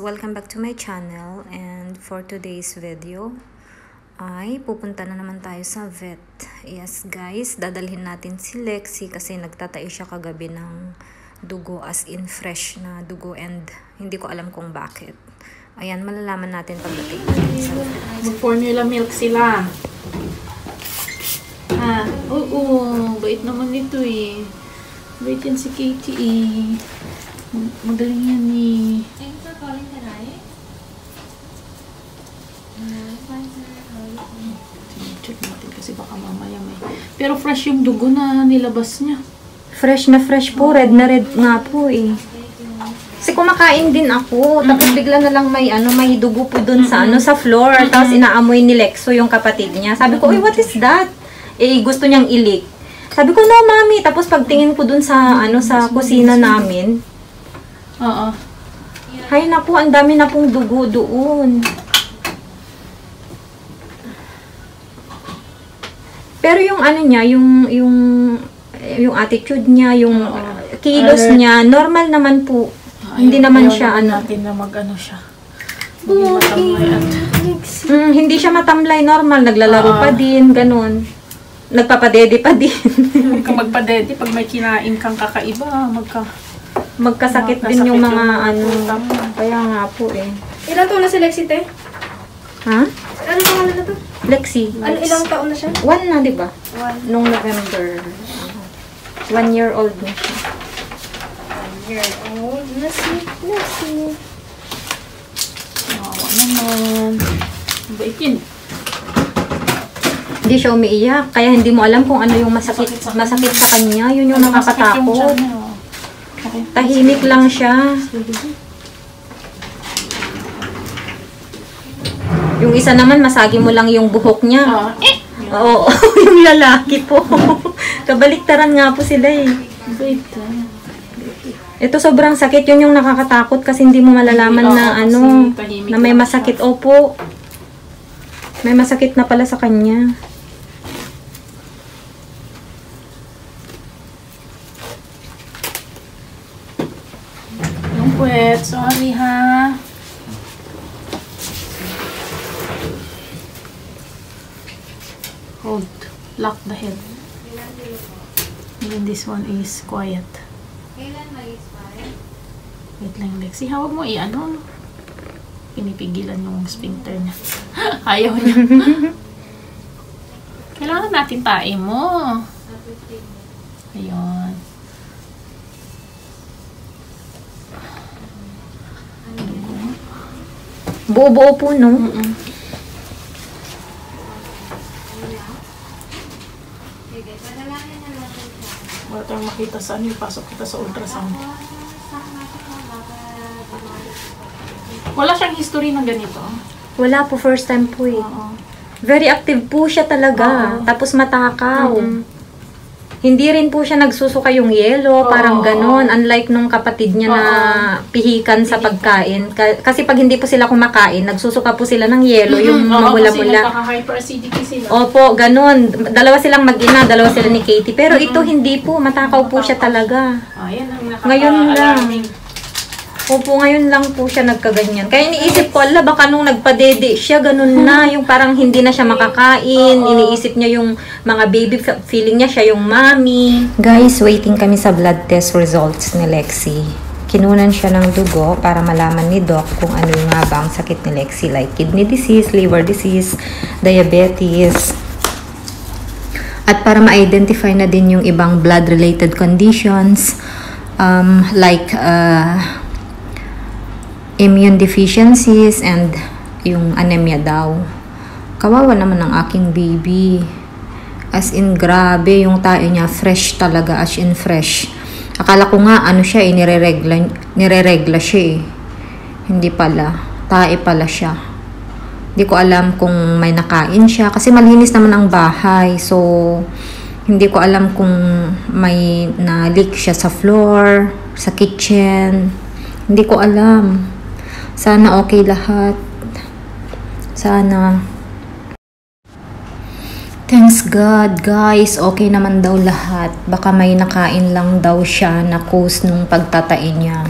Welcome back to my channel, and for today's video ay pupunta na naman tayo sa vet. Yes guys, dadalhin natin si Lexi kasi nagtatae siya kagabi ng dugo, as in fresh na dugo, and hindi ko alam kung bakit. Ayan, malalaman natin pagdating natin sa vet. Mag-formula milk sila. Oo, bait naman nito eh. Bait yan si Katie eh. Magaling yan eh. Check natin kasi baka mamaya may... Pero fresh yung dugo na nilabas niya. Fresh na fresh po. Red na red nga po eh. Kasi kumakain din ako. Tapos bigla na lang may may dugo po dun sa sa floor. Tapos inaamoy ni Lexo yung kapatid niya. Sabi ko, what is that? Eh, gusto niyang ilik. Sabi ko, no, mami. Tapos pagtingin ko dun sa sa kusina namin. Oo. Hay naku, ang dami na pong dugo doon. Pero yung niya, yung attitude niya, yung kilos niya, normal naman po. Hindi naman siya natin na siya. Hindi siya matamlay, normal, naglalaro pa din, ganun. Nagpapadede pa din. Kung magpadede, pag may kinain kang kakaiba, magkasakit din yung mga kaya nga po eh. Ilang taon na si Lexi, te? Ha? Ano pangalan na to? Lexi. Ilang taon na siya? 1 na, di ba? 1. Nung November. 1 year old na siya. 1 year old na si Lexi. Nawa naman. Bait yun. Hindi siya umiiyak. Kaya hindi mo alam kung ano yung masakit sa kanya. Yun yung nakakatakot. Tahimik lang siya. Yung isa naman, masagi mo lang yung buhok niya. Oo, yung lalaki po. Kabaliktaran nga po sila eh. Ito sobrang sakit. Yun yung nakakatakot kasi hindi mo malalaman na na may masakit. Opo. May masakit na pala sa kanya. Yung puwet. Sorry ha. Hold. Lock the head. And then this one is quiet. Wait lang, Lexi. Hawag mo pinipigilan yung sphincter niya. Ayaw niya. Kailangan natin tae mo. Ayun. Buo-buo po, no? Wala tayong makita sa ipasok kita sa ultrasound. Wala siyang history ng ganito? Wala po, first time po eh. Very active po siya talaga. Tapos matakaw. Hindi rin po siya nagsusuka yung yelo, parang ganon. Unlike nung kapatid niya na pihikan sa pagkain. Kasi pag hindi po sila kumakain, nagsusuka po sila ng yelo, yung mula-mula. Kasi nagkaka-hyperacidity sila. Opo, ganon. Dalawa silang mag-ina, dalawa sila ni Katie. Pero ito hindi po, matakaw po siya talaga. Yan ang ngayon lang. Opo, ngayon lang po siya nagkaganyan. Kaya iniisip ko, baka nung nagpadede siya, ganun na. Yung parang hindi na siya makakain. Iniisip niya yung mga baby, feeling niya siya yung mommy. Guys, waiting kami sa blood test results ni Lexi. Kinunan siya ng dugo para malaman ni Doc kung ano yung nga ba ang sakit ni Lexi. Like kidney disease, liver disease, diabetes. At para ma-identify na din yung ibang blood-related conditions. Like immune deficiencies and yung anemia daw. Kawawa naman ang aking baby. As in, grabe yung tayo niya. Fresh talaga, as in fresh. Akala ko nga, ano siya, nireregla siya eh. Hindi pala. Tae pala siya. Hindi ko alam kung may nakain siya. Kasi malinis naman ang bahay. So, hindi ko alam kung may na-leak siya sa floor, sa kitchen. Hindi ko alam. Sana okay lahat. Sana. Thanks God, guys. Okay naman daw lahat. Baka may nakain lang daw siya na cause nung pagtatain niya.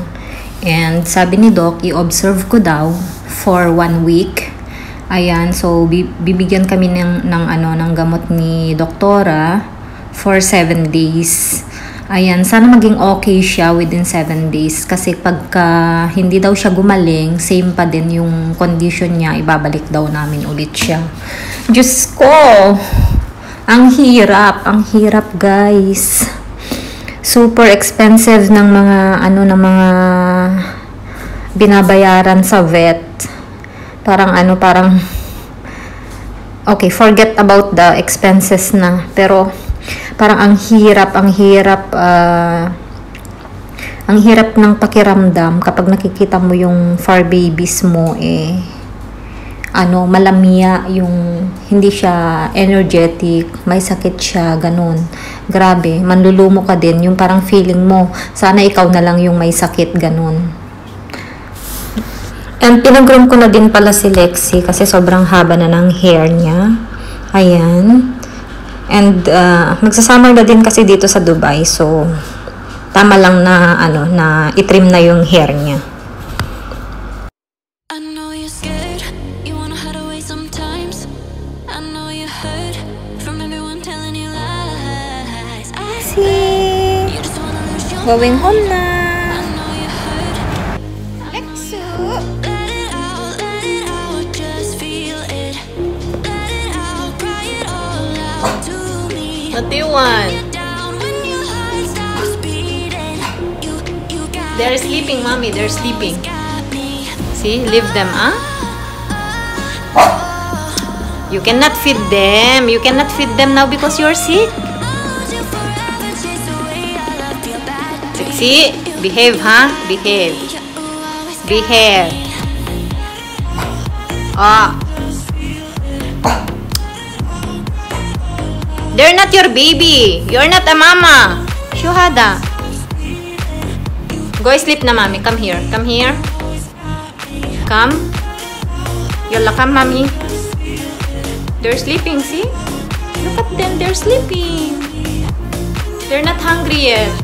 And sabi ni Doc, i-observe ko daw for 1 week. Ayan, so bibigyan kami ng gamot ni doktora for 7 days. Ayan, sana maging okay siya within 7 days. Kasi pagka hindi daw siya gumaling, same pa din yung condition niya, ibabalik daw namin ulit siya. Diyos ko! Ang hirap guys. Super expensive ng mga binabayaran sa vet. Parang okay, forget about the expenses na. Pero parang ang hirap ng pakiramdam kapag nakikita mo yung fur babies mo malamya, yung hindi siya energetic, may sakit siya, ganun. Grabe, manlulumo ka din, yung parang feeling mo, sana ikaw na lang yung may sakit, ganun. And pinag-groom ko na din pala si Lexi kasi sobrang haba na ng hair niya. Ayan. And magsasummer na din kasi dito sa Dubai, so tama lang na itrim na yung hair niya. Going home na. Lexu. What do you want? They're sleeping, mommy. They're sleeping. See, leave them, huh? You cannot feed them. You cannot feed them now because you're sick. See? Behave, huh? Behave. Behave. They're not your baby. You're not a mama. Shuhada. Go sleep na, mommy. Come here. Come here. Come. Yola, come, mommy. They're sleeping, see? Look at them. They're sleeping. They're not hungry yet.